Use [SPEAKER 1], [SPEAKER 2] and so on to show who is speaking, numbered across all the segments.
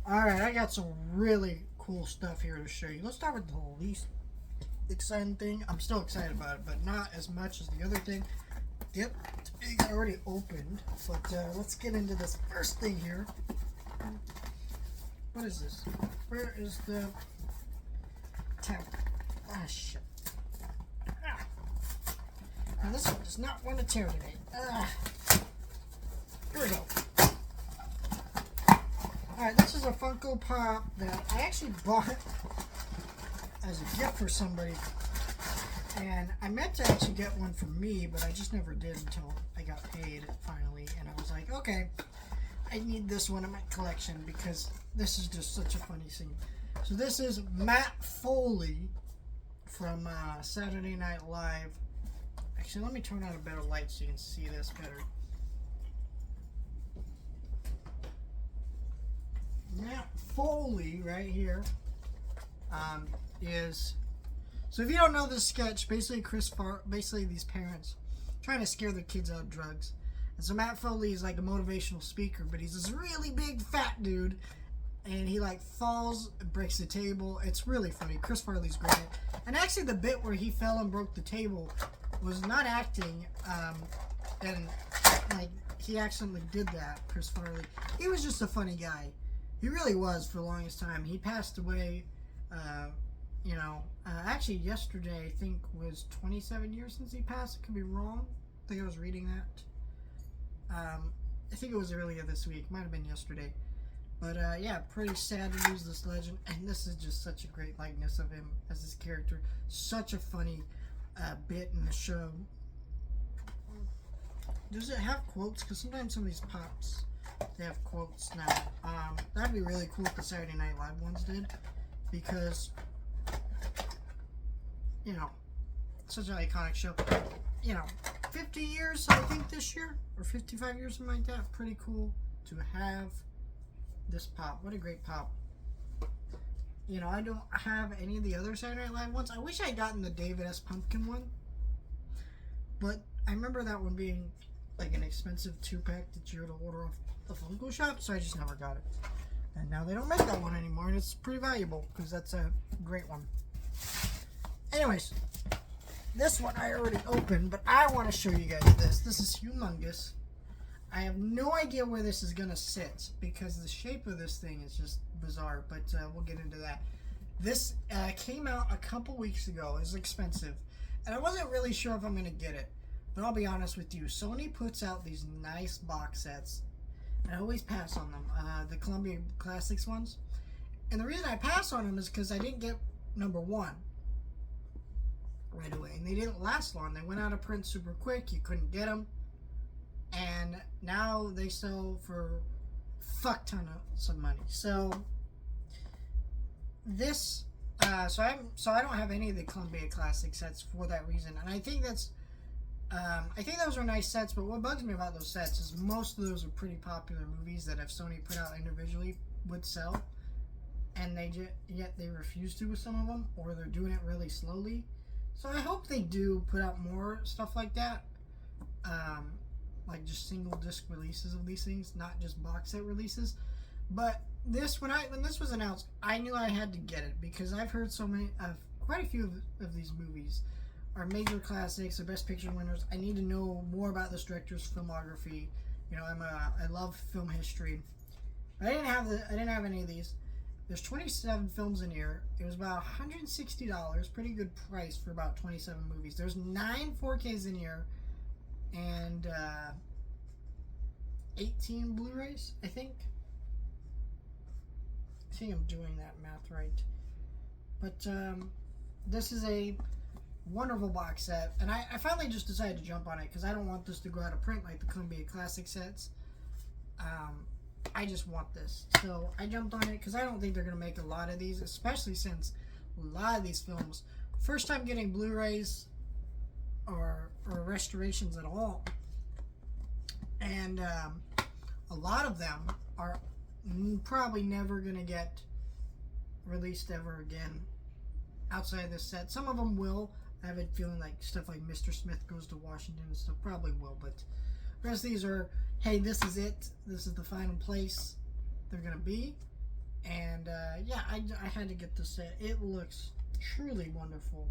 [SPEAKER 1] Alright, I got some really cool stuff here to show you. Let's start with the least exciting thing. I'm still excited about it, but not as much as the other thing. Yep, it's already opened, but let's get into this first thing here. What is this? Where is the tab? Ah, shit. Ah. Now this one does not want to tear today. Ah. Here we go. Alright, this is a Funko Pop that I actually bought as a gift for somebody. And I meant to actually get one for me, but I just never did until I got paid finally. And I was like, okay, I need this one in my collection because this is just such a funny scene. So this is Matt Foley from Saturday Night Live. Actually, let me turn on a better light so you can see this better. Matt Foley right here is, so if you don't know this sketch, basically these parents trying to scare their kids out of drugs. And so Matt Foley is like a motivational speaker, but he's this really big fat dude, and he like falls and breaks the table. It's really funny. Chris Farley's great. And actually the bit where he fell and broke the table was not acting, and like he accidentally did that, Chris Farley. He was just a funny guy. He really was for the longest time. He passed away, actually yesterday I think was 27 years since he passed. I could be wrong. I think I was reading that. I think it was earlier this week. Might have been yesterday. But yeah, pretty sad to lose this legend. And this is just such a great likeness of him as his character. Such a funny bit in the show. Does it have quotes? Because sometimes some of these pops, they have quotes now. That'd be really cool if the Saturday Night Live ones did, because, such an iconic show. 50 years, I think, this year, or 55 years, something like that. Pretty cool to have this pop. What a great pop. I don't have any of the other Saturday Night Live ones. I wish I had gotten the David S. Pumpkin one, but I remember that one being like an expensive 2-pack that you had to order off the Funko shop, so I just never got it. And now they don't make that one anymore, and it's pretty valuable because that's a great one. Anyways, this one I already opened, but I want to show you guys this. This is humongous. I have no idea where this is going to sit because the shape of this thing is just bizarre, but we'll get into that. This came out a couple weeks ago. It was expensive, and I wasn't really sure if I'm going to get it. But I'll be honest with you, Sony puts out these nice box sets, and I always pass on them, the Columbia Classics ones. And the reason I pass on them is because I didn't get number 1 right away, and they didn't last long. They went out of print super quick. You couldn't get them, and now they sell for fuck ton of some money. So this, so I don't have any of the Columbia Classic sets for that reason, and I think that's. I think those are nice sets, but what bugs me about those sets is most of those are pretty popular movies that if Sony put out individually would sell, and yet they refuse to with some of them, or they're doing it really slowly. So I hope they do put out more stuff like that, like just single disc releases of these things, not just box set releases. But this, when this was announced, I knew I had to get it because I've heard quite a few of these movies are major classics, or Best Picture winners. I need to know more about this director's filmography. I love film history. But I didn't have any of these. There's 27 films in here. It was about $160, pretty good price for about 27 movies. There's 9 4Ks in here, and 18 Blu-rays, I think. I think I'm doing that math right. But this is a wonderful box set, and I finally just decided to jump on it because I don't want this to go out of print like the Columbia Classic sets. I just want this, so I jumped on it because I don't think they're going to make a lot of these, especially since a lot of these films, first time getting Blu-rays or restorations at all, and a lot of them are probably never going to get released ever again outside of this set. Some of them will. I have a feeling like stuff like Mr. Smith Goes to Washington and stuff probably will, but the rest of these are, hey, this is it. This is the final place they're going to be. And yeah, I had to get this set. It looks truly wonderful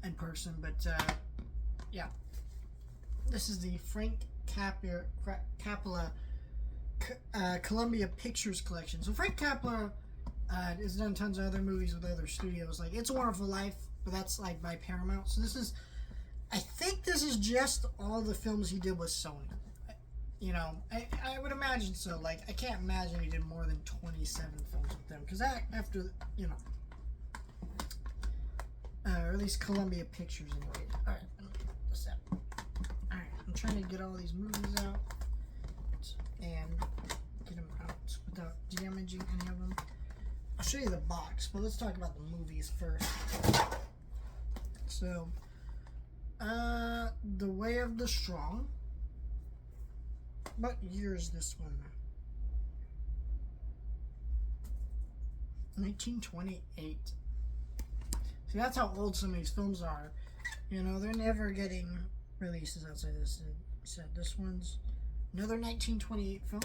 [SPEAKER 1] in person. But yeah, this is the Frank Capra Columbia Pictures collection. So Frank Capra has done tons of other movies with other studios, like It's a Wonderful Life, but that's like by Paramount. So this is, I think this is just all the films he did with Sony. You know, I would imagine so. Like, I can't imagine he did more than 27 films with them, because that, after, you know, or at least Columbia Pictures anyway. Alright, what's that? Alright, I'm trying to get all these movies out and get them out without damaging any of them. I'll show you the box, but let's talk about the movies first. So, The Way of the Strong. What year is this one? 1928. See, that's how old some of these films are. You know, they're never getting releases outside this set. This one's another 1928 film.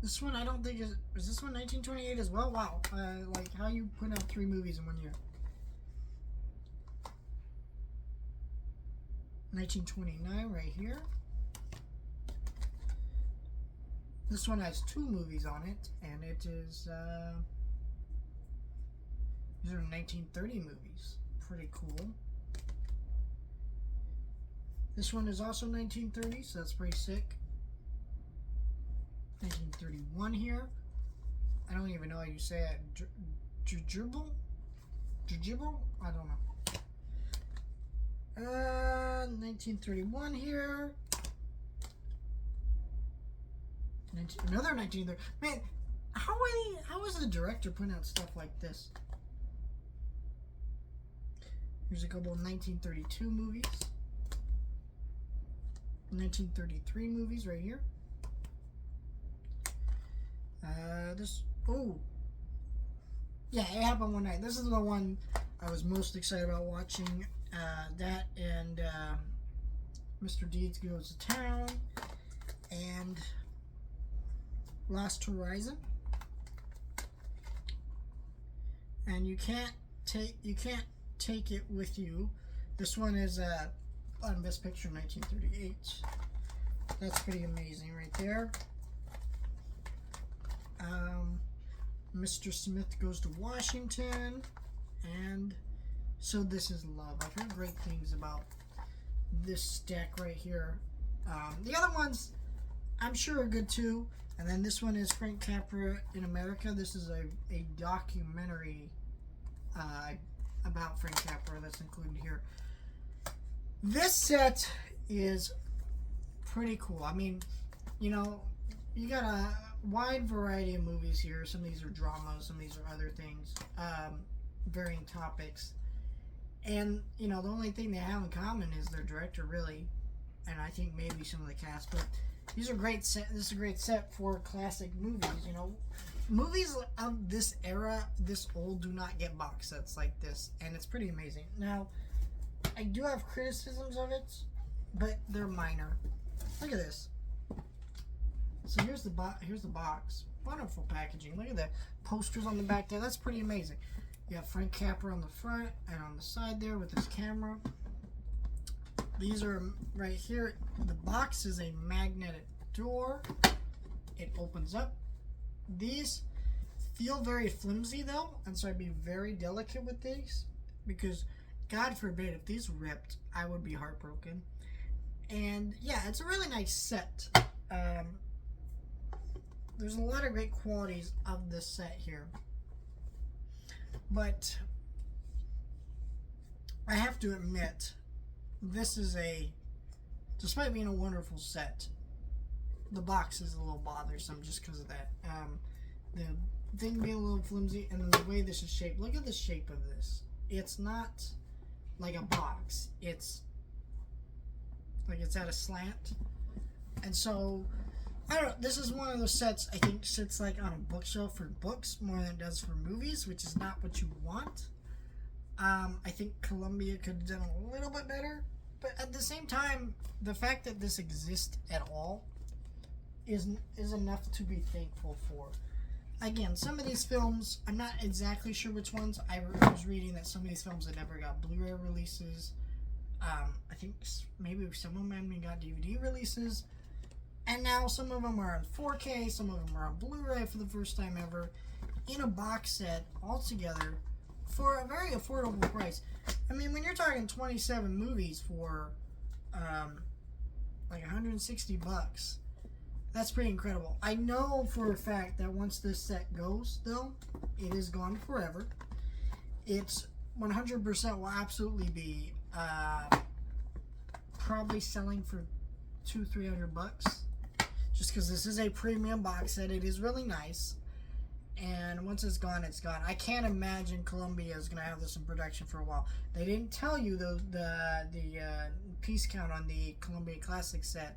[SPEAKER 1] This one I don't think is this one 1928 as well? Wow. Like how you put out 3 movies in 1 year. 1929 right here. This one has 2 movies on it, and it is these are 1930 movies. Pretty cool. This one is also 1930, so that's pretty sick. 1931 here. I don't even know how you say it. Jujubal? Jujubal? I don't know. 1931 here. Another 1930. Man, how is the director putting out stuff like this? Here's a couple of 1932 movies. 1933 movies right here. Yeah, it happened one night. This is the one I was most excited about watching. That and Mr. Deeds Goes to Town and Lost Horizon. And you can't take it with you. This one is on Best Picture 1938. That's pretty amazing right there. Mr. Smith Goes to Washington, and So This Is Love. I've heard great things about this stack right here. The other ones I'm sure are good too. And then this one is Frank Capra in America. This is a documentary about Frank Capra that's included here. This set is pretty cool. I mean, you know, you got a wide variety of movies here. Some of these are dramas, some of these are other things, varying topics. And, you know, the only thing they have in common is their director, really, and I think maybe some of the cast. But these are great set. This is a great set for classic movies. You know, movies of this era, this old, do not get box sets like this, and it's pretty amazing. Now, I do have criticisms of it, but they're minor. Look at this. So here's the box. Wonderful packaging. Look at the posters on the back there. That's pretty amazing. You have Frank Capra on the front and on the side there with his camera. These are right here. The box is a magnetic door. It opens up. These feel very flimsy though, and so I'd be very delicate with these, because God forbid if these ripped, I would be heartbroken. And yeah, it's a really nice set. There's a lot of great qualities of this set here, but I have to admit, this is despite being a wonderful set, the box is a little bothersome just because of that. The thing being a little flimsy, and the way this is shaped. Look at the shape of this. It's not like a box. It's like it's at a slant. And so, I don't know, this is one of those sets I think sits like on a bookshelf for books more than it does for movies, which is not what you want. I think Columbia could have done a little bit better, but at the same time, the fact that this exists at all is enough to be thankful for. Again, some of these films, I'm not exactly sure which ones. I was reading that some of these films have never got Blu-ray releases. I think maybe some of them got DVD releases. And now some of them are on 4K, some of them are on Blu-ray for the first time ever, in a box set altogether for a very affordable price. I mean, when you're talking 27 movies for like $160, that's pretty incredible. I know for a fact that once this set goes, though, it is gone forever. It's 100% will absolutely be probably selling for $200-300, just because this is a premium box set. It is really nice, and once it's gone, it's gone. I can't imagine Columbia is going to have this in production for a while. They didn't tell you the piece count on the Columbia Classic set,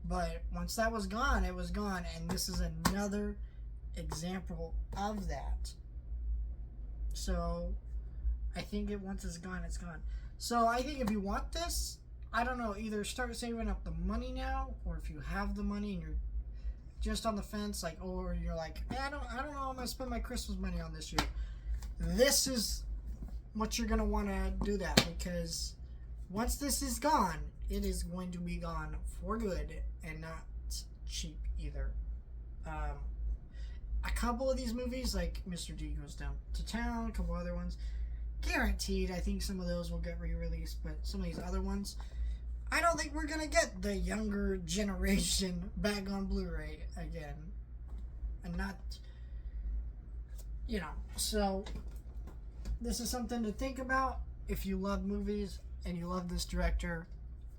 [SPEAKER 1] but once that was gone, it was gone, and this is another example of that. So I think once it's gone, it's gone. So I think if you want this, I don't know, either start saving up the money now, or if you have the money and you're just on the fence, like, or you're like, hey, I don't know, I'm gonna spend my Christmas money on this year. This is what you're gonna want to do, that, because once this is gone, it is going to be gone for good and not cheap either. A couple of these movies, like Mr. D Goes Down to Town, a couple other ones, guaranteed, I think some of those will get re-released, but some of these other ones, I don't think we're gonna get the younger generation back on Blu-ray again, and not, so this is something to think about if you love movies and you love this director,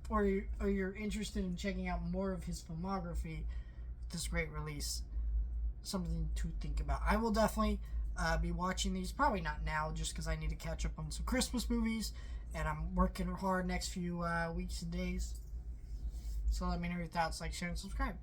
[SPEAKER 1] or you're interested in checking out more of his filmography. This great release, something to think about. I will definitely be watching these, probably not now, just because I need to catch up on some Christmas movies, and I'm working hard next few weeks and days. So let me know your thoughts, like, share, and subscribe.